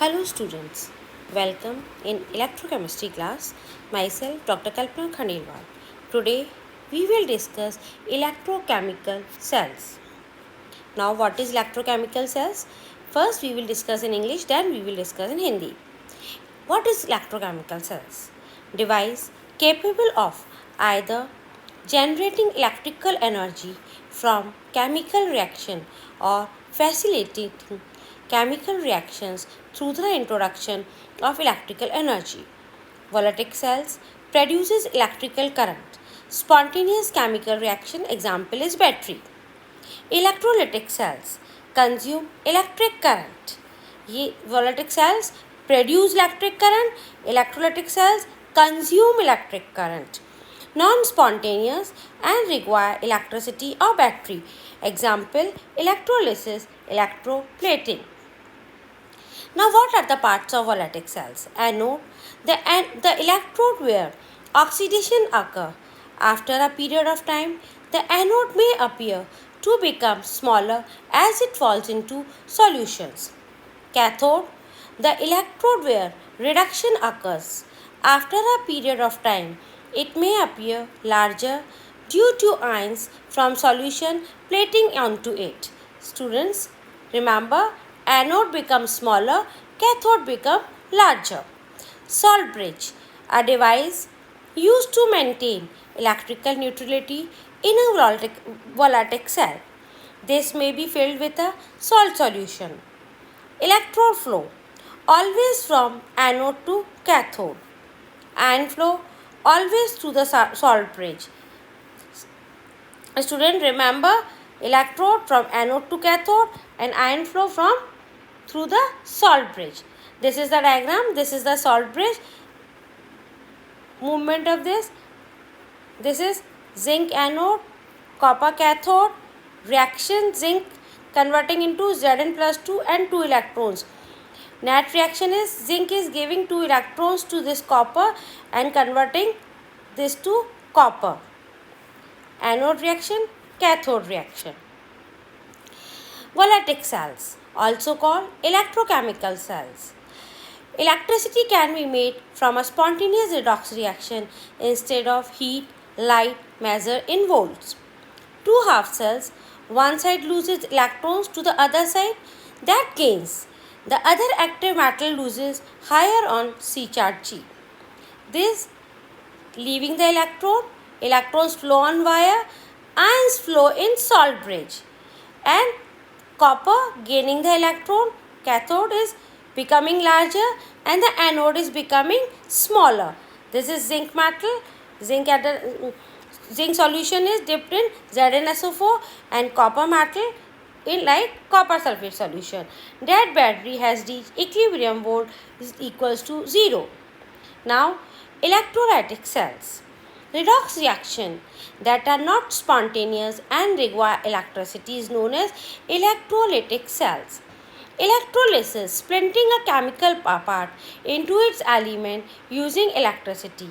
Hello students, welcome in electrochemistry class. Myself Dr. Kalpana Khandelwal. Today we will discuss electrochemical cells. Now what is electrochemical cells? First we will discuss in English, then we will discuss in Hindi. What is electrochemical cells? Device capable of either generating electrical energy from chemical reaction or facilitating chemical reactions through the introduction of electrical energy. Voltaic cells produces electrical current. Spontaneous chemical reaction example is battery. Electrolytic cells consume electric current. ये voltaic cells produce electric current, electrolytic cells consume electric current. Non-spontaneous and require electricity or battery. Example, electrolysis, electroplating. Now, what are the parts of voltaic cells? Anode, the electrode where oxidation occurs. After a period of time, the anode may appear to become smaller as it falls into solutions. Cathode, the electrode where reduction occurs. After a period of time, it may appear larger due to ions from solution plating onto it. Students, remember, anode becomes smaller, cathode becomes larger. Salt bridge, a device used to maintain electrical neutrality in a voltaic cell. This may be filled with a salt solution. Electrode flow, always from anode to cathode. Ion flow, always through the salt bridge. Student, remember, electrode from anode to cathode and ion flow from through the salt bridge. This is the diagram. This is the salt bridge. Movement of this. This is zinc anode, copper cathode, reaction zinc converting into Zn+2 and 2 electrons. Net reaction is zinc is giving 2 electrons to this copper and converting this to copper. Anode reaction, cathode reaction. Voltaic cells, also called electrochemical cells. Electricity can be made from a spontaneous redox reaction instead of heat, light measured in volts. Two half cells, one side loses electrons to the other side, that gains. The other active metal loses higher on C charge G. This leaving the electron, electrons flow on wire, ions flow in salt bridge, and copper gaining the electron, cathode is becoming larger and the anode is becoming smaller. This is zinc metal. Zinc solution is dipped in ZnSO4 and copper metal in like copper sulfate solution. That battery has reached equilibrium volt is equals to 0. Now, electrolytic cells. Redox reaction that are not spontaneous and require electricity is known as electrolytic cells. Electrolysis, splitting a chemical part into its element using electricity.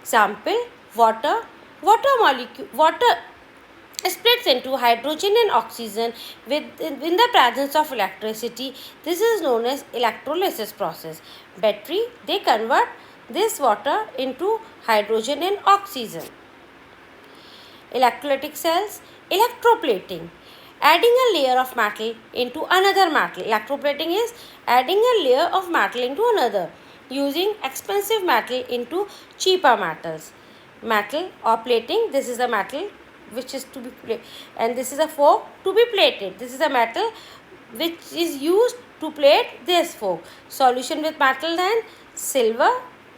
Example, water splits into hydrogen and oxygen in the presence of electricity. This is known as electrolysis process. Battery, they convert this water into hydrogen and oxygen. Electrolytic cells, electroplating, adding a layer of metal into another metal. Electroplating is adding a layer of metal into another, using expensive metal into cheaper metals. Metal or plating, this is the metal which is to be plated, and this is a fork to be plated. This is a metal which is used to plate this fork. Solution with metal and silver.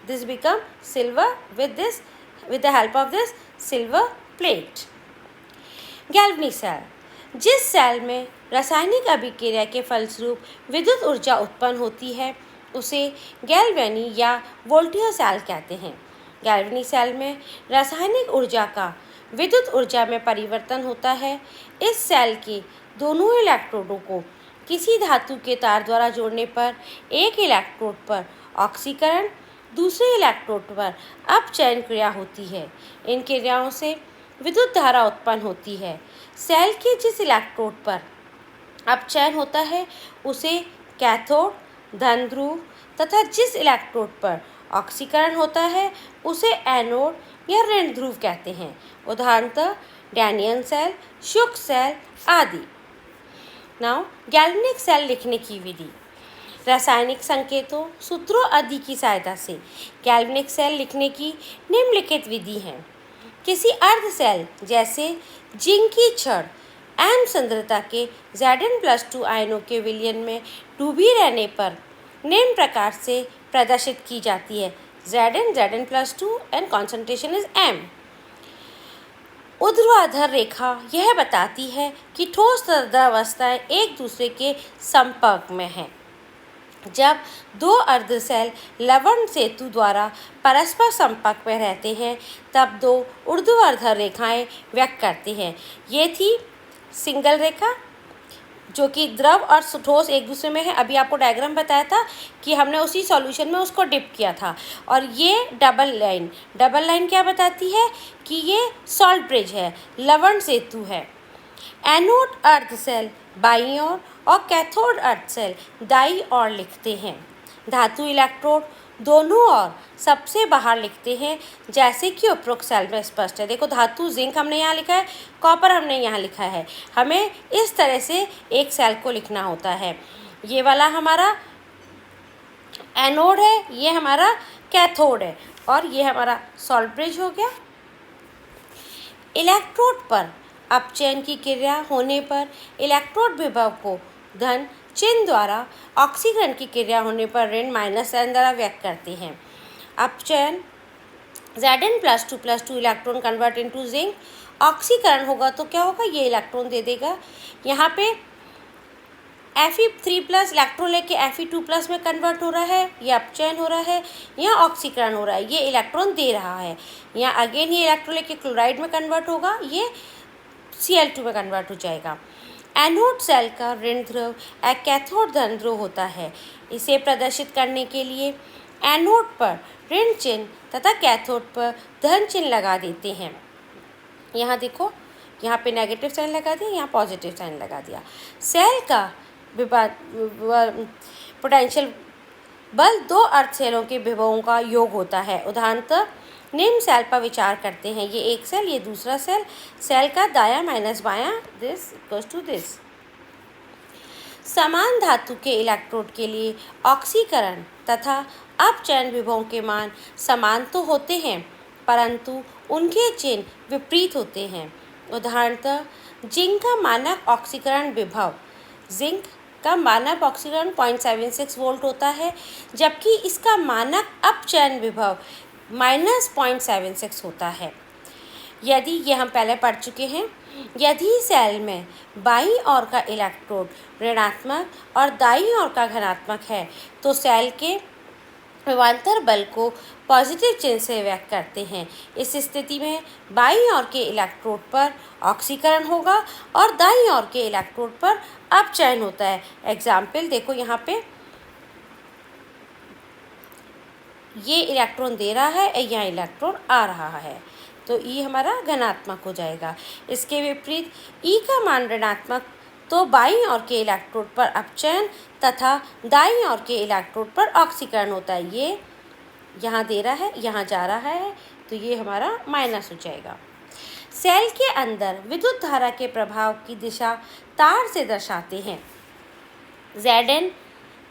This become silver with the help of this silver plate. Galvanic cell, जिस cell में रासायनिक अभिक्रिया के फलस्वरूप विद्युत ऊर्जा उत्पन्न होती है उसे गैल्वेनी या वोल्टेज सेल कहते हैं. गैल्वेनिक सेल में रासायनिक ऊर्जा का विद्युत ऊर्जा में परिवर्तन होता है. इस सेल के दोनों इलेक्ट्रोडों को किसी धातु के तार द्वारा जोड़ने पर एक इलेक्ट्रोड पर ऑक्सीकरण, दूसरे इलेक्ट्रोड पर अपचयन क्रिया होती है. इन क्रियाओं से विद्युत धारा उत्पन्न होती है. सेल के जिस इलेक्ट्रोड पर अपचयन होता है उसे कैथोड, धन ध्रुव तथा जिस इलेक्ट्रोड पर ऑक्सीकरण होता है उसे एनोड या ऋण ध्रुव कहते हैं। उदाहरणतः डैनियन सेल, शुक्र सेल आदि। नाउ गैल्वेनिक सेल लिखने की विधि। रासायनिक संकेतों, सूत्रों आदि की सहायता से गैल्वेनिक सेल लिखने की निम्नलिखित विधि है। किसी अर्ध सेल जैसे जिंक की छड़ एम सांद्रता के Zn+2 आयनों के विलयन में डूबी रहने पर निम्न प्रकार से प्रदर्शित की जाती है। Zn+2 and concentration is M। ऊर्ध्वाधर रेखा यह बताती है कि ठोस तथा द्रव अवस्थाएं एक दूसरे के संपर्क में हैं। जब दो अर्ध सेल लवण सेतु द्वारा परस्पर संपर्क में रहते हैं तब दो ऊर्ध्वाधर रेखाएं व्यक्त करती हैं। ये थी सिंगल रेखा जो कि द्रव और ठोस एक दूसरे में है। अभी आपको डायग्राम बताया था कि हमने उसी सॉल्यूशन में उसको डिप किया था। और ये डबल लाइन क्या बताती है कि ये सॉल्ट ब्रिज है, लवण सेतु है। एनोड अर्ध सेल बाईं ओर और कैथोड अर्ध सेल दाईं ओर लिखते हैं। धातु इलेक्ट्रोड दोनों ओर सबसे बाहर लिखते हैं, जैसे कि उपरोक्त सेल में स्पष्ट है। देखो धातु जिंक हमने यहाँ लिखा है, कॉपर हमने यहाँ लिखा है। हमें इस तरह से एक सेल को लिखना होता है। ये वाला हमारा एनोड है, ये हमारा कैथोड है और ये हमारा सॉल्ट ब्रिज हो गया। इलेक्ट्रोड पर अपचयन की क्रिया होने पर इलेक्ट्रोड विभव को धन चिन्ह द्वारा, ऑक्सीकरण की क्रिया होने पर ऋण -n द्वारा व्यक्त करते हैं। अपचयन Zn+2+2 electron convert into zinc. ऑक्सीकरण होगा तो क्या होगा, ये इलेक्ट्रॉन दे देगा। यहाँ पे Fe3+ इलेक्ट्रॉन लेके Fe2+ में कन्वर्ट हो रहा है, ये अपचयन हो रहा है। यहाँ ऑक्सीकरण हो रहा है, ये इलेक्ट्रॉन दे रहा है। यहाँ अगेन ये इलेक्ट्रॉन लेके क्लोराइड में कन्वर्ट होगा, ये Cl2 में कन्वर्ट हो जाएगा। एनोड सेल का ऋण ध्रुव एक कैथोड धन ध्रुव होता है। इसे प्रदर्शित करने के लिए एनोड पर ऋण चिन्ह तथा कैथोड पर धन चिन्ह लगा देते हैं। यहाँ देखो, यहाँ पे नेगेटिव साइन लगा दिया, यहाँ पॉजिटिव साइन लगा दिया। सेल का पोटेंशियल बल दो अर्ध सेलों के विभवों का योग होता है। उदाहरणतः निम्न सेल पर विचार करते हैं। ये एक सेल, ये दूसरा सेल। सेल का दायां माइनस बायां, दिस इक्वल्स टू दिस। समान धातु के इलेक्ट्रोड के लिए ऑक्सीकरण तथा अपचयन विभवों के मान समान तो होते हैं, परंतु उनके चिन्ह विपरीत होते हैं। उदाहरणतः जिंक का मानक ऑक्सीकरण विभव, जिंक का मानक ऑक्सीकरण 0.76 वोल्ट होता है, जबकि इसका मानक अपचयन विभव -0.76 होता है। यदि ये हम पहले पढ़ चुके हैं, यदि सेल में बाईं ओर का इलेक्ट्रोड ऋणात्मक और दाईं ओर का धनात्मक है तो सेल के विभवांतर बल को पॉजिटिव चिन्ह से व्यक्त करते हैं। इस स्थिति में बाईं ओर के इलेक्ट्रोड पर ऑक्सीकरण होगा और दाईं ओर के इलेक्ट्रोड पर अपचयन होता है। एग्जाम्पल देखो, यहाँ पे ये इलेक्ट्रॉन दे रहा है, यहाँ इलेक्ट्रॉन आ रहा है, तो ई हमारा धनात्मक हो जाएगा। इसके विपरीत ई का मान ऋणात्मक तो बाईं ओर के इलेक्ट्रोड पर अपचयन तथा दाईं ओर के इलेक्ट्रोड पर ऑक्सीकरण होता है। ये यहाँ दे रहा है, यहाँ जा रहा है, तो ये हमारा माइनस हो जाएगा। सेल के अंदर विद्युत धारा के प्रभाव की दिशा तार से दर्शाते हैं। Zn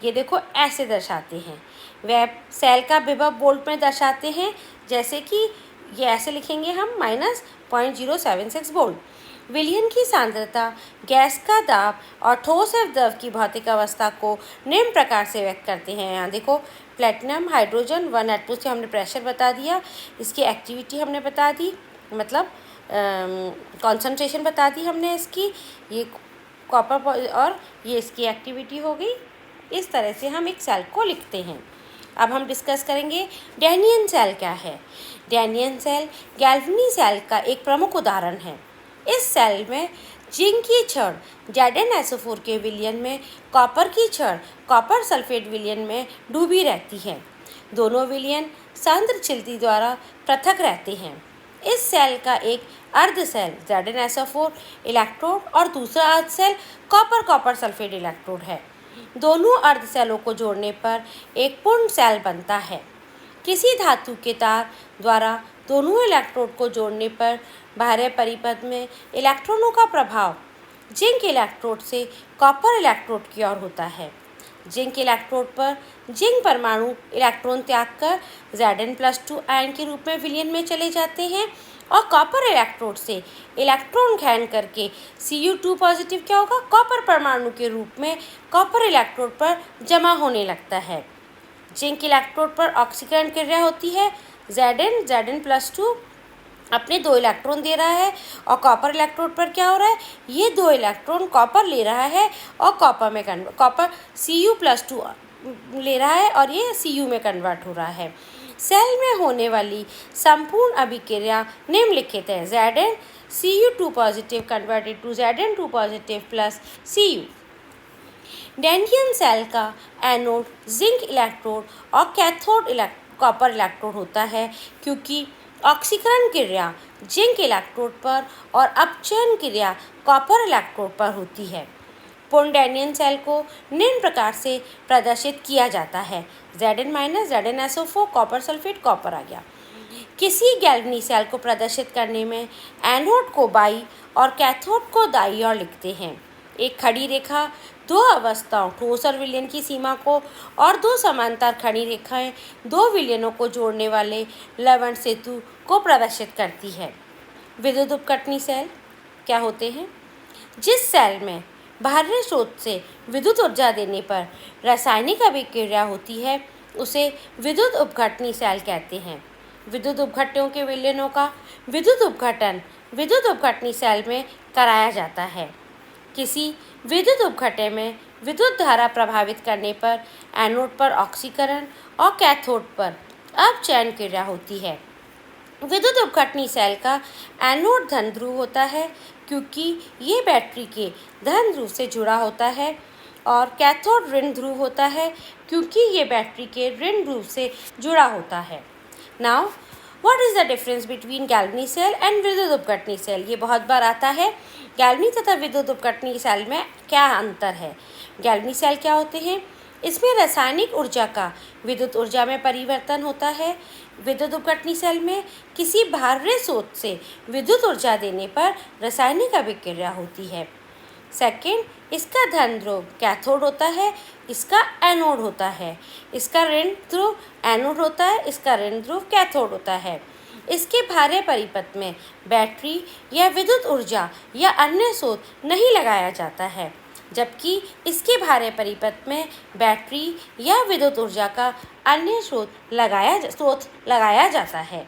ये देखो ऐसे दर्शाते हैं। वह सेल का विभव वोल्ट में दर्शाते हैं, जैसे कि ये ऐसे लिखेंगे हम -0.076 वोल्ट। विलयन की सांद्रता, गैस का दाब और ठोस और द्रव की भौतिक अवस्था को निम्न प्रकार से व्यक्त करते हैं। यहाँ देखो, प्लेटिनम हाइड्रोजन 1 एटमॉस्फेयर से हमने प्रेशर बता दिया, इसकी एक्टिविटी हमने बता दी, मतलब कॉन्सेंट्रेशन बता दी हमने इसकी। ये कॉपर और ये इसकी एक्टिविटी हो गई। इस तरह से हम एक सेल को लिखते हैं। अब हम डिस्कस करेंगे डैनियन सेल क्या है। डैनियन सेल गैल्वेनी सेल का एक प्रमुख उदाहरण है। इस सेल में जिंक की छड़ ZnSO4 के विलयन में कॉपर की छड़ कॉपर सल्फेट विलयन में डूबी रहती है। दोनों विलयन सांद्र छिलती द्वारा पृथक रहते हैं। इस सेल का एक अर्ध सेल ZnSO4 इलेक्ट्रोड और दूसरा अर्ध सेल कॉपर सल्फेट इलेक्ट्रोड है। दोनों अर्ध सेलों को जोड़ने पर एक पूर्ण सेल बनता है। किसी धातु के तार द्वारा दोनों इलेक्ट्रोड को जोड़ने पर बाह्य परिपथ में इलेक्ट्रॉनों का प्रभाव जिंक इलेक्ट्रोड से कॉपर इलेक्ट्रोड की ओर होता है। जिंक इलेक्ट्रोड पर जिंक परमाणु इलेक्ट्रॉन त्याग कर Zn+2 आयन के रूप में विलयन में चले जाते हैं और कॉपर इलेक्ट्रोड से इलेक्ट्रॉन ग्रहण करके Cu2 पॉजिटिव क्या होगा, कॉपर परमाणु के रूप में कॉपर इलेक्ट्रोड पर जमा होने लगता है। जिंक इलेक्ट्रोड पर ऑक्सीकरण क्रिया होती है। Zn+2 अपने 2 इलेक्ट्रॉन दे रहा है और कॉपर इलेक्ट्रोड पर क्या हो रहा है, ये 2 इलेक्ट्रॉन कॉपर ले रहा है और कॉपर Cu+2 ले रहा है और ये Cu में कन्वर्ट हो रहा है। सेल में होने वाली संपूर्ण अभिक्रिया निम्नलिखित है। Zn Cu2 positive converted to Zn2 positive plus Cu। डैंडियन सेल का एनोड जिंक इलेक्ट्रोड और कैथोड कॉपर इलेक्ट्रोड होता है, क्योंकि ऑक्सीकरण क्रिया जिंक इलेक्ट्रोड पर और अपचयन क्रिया कॉपर इलेक्ट्रोड पर होती है। पूर्ण डैंडियन सेल को निम्न प्रकार से प्रदर्शित किया जाता है। Zn माइनस ZnSO4 कॉपर सल्फेट कॉपर आ गया। किसी गैल्वेनी सेल को प्रदर्शित करने में एनोड को बाई और कैथोड को दाई ओर लिखते हैं। एक खड़ी रेखा 2 अवस्थाओं ठोस और विलयन की सीमा को और 2 समांतर खड़ी रेखाएं 2 विलयनों को जोड़ने वाले लवण सेतु को प्रदर्शित करती है। विद्युत उपकटनी सेल क्या होते हैं? जिस सेल में बाहरी स्रोत से विद्युत ऊर्जा देने पर रासायनिक अभिक्रिया होती है उसे विद्युत उपघटनी सेल कहते हैं। विद्युत उपघट्यों के विलयनों का विद्युत उपघटन विद्युत उपघटनी सेल में कराया जाता है। किसी विद्युत उपघट्य में विद्युत धारा प्रभावित करने पर एनोड पर ऑक्सीकरण और कैथोड पर अपचयन क्रिया होती है। विद्युत उपघटनी सेल का एनोड धन ध्रुव होता है, क्योंकि ये बैटरी के धन ध्रुव से जुड़ा होता है, और कैथोड ऋण ध्रुव होता है, क्योंकि ये बैटरी के ऋण ध्रुव से जुड़ा होता है। Now what is the difference between Galvani cell and विद्युत उपघटनी सेल? ये बहुत बार आता है। गैल्वेनी तथा विद्युत उपघटनी सेल में क्या अंतर है? गैल्वेनी सेल क्या होते हैं? इसमें रासायनिक ऊर्जा का विद्युत ऊर्जा में परिवर्तन होता है। विद्युत उपघटनी सेल में किसी बाहरी स्रोत से विद्युत ऊर्जा देने पर रासायनिक अभिक्रिया होती है। सेकंड, इसका धन ध्रुव कैथोड होता है, इसका एनोड होता है। इसका ऋण ध्रुव एनोड होता है, इसका ऋण ध्रुव कैथोड होता है। इसके बाह्य परिपथ में बैटरी या विद्युत ऊर्जा या अन्य स्रोत नहीं लगाया जाता है, जबकि इसके बाह्य परिपथ में बैटरी या विद्युत ऊर्जा का अन्य स्रोत लगाया जाता है।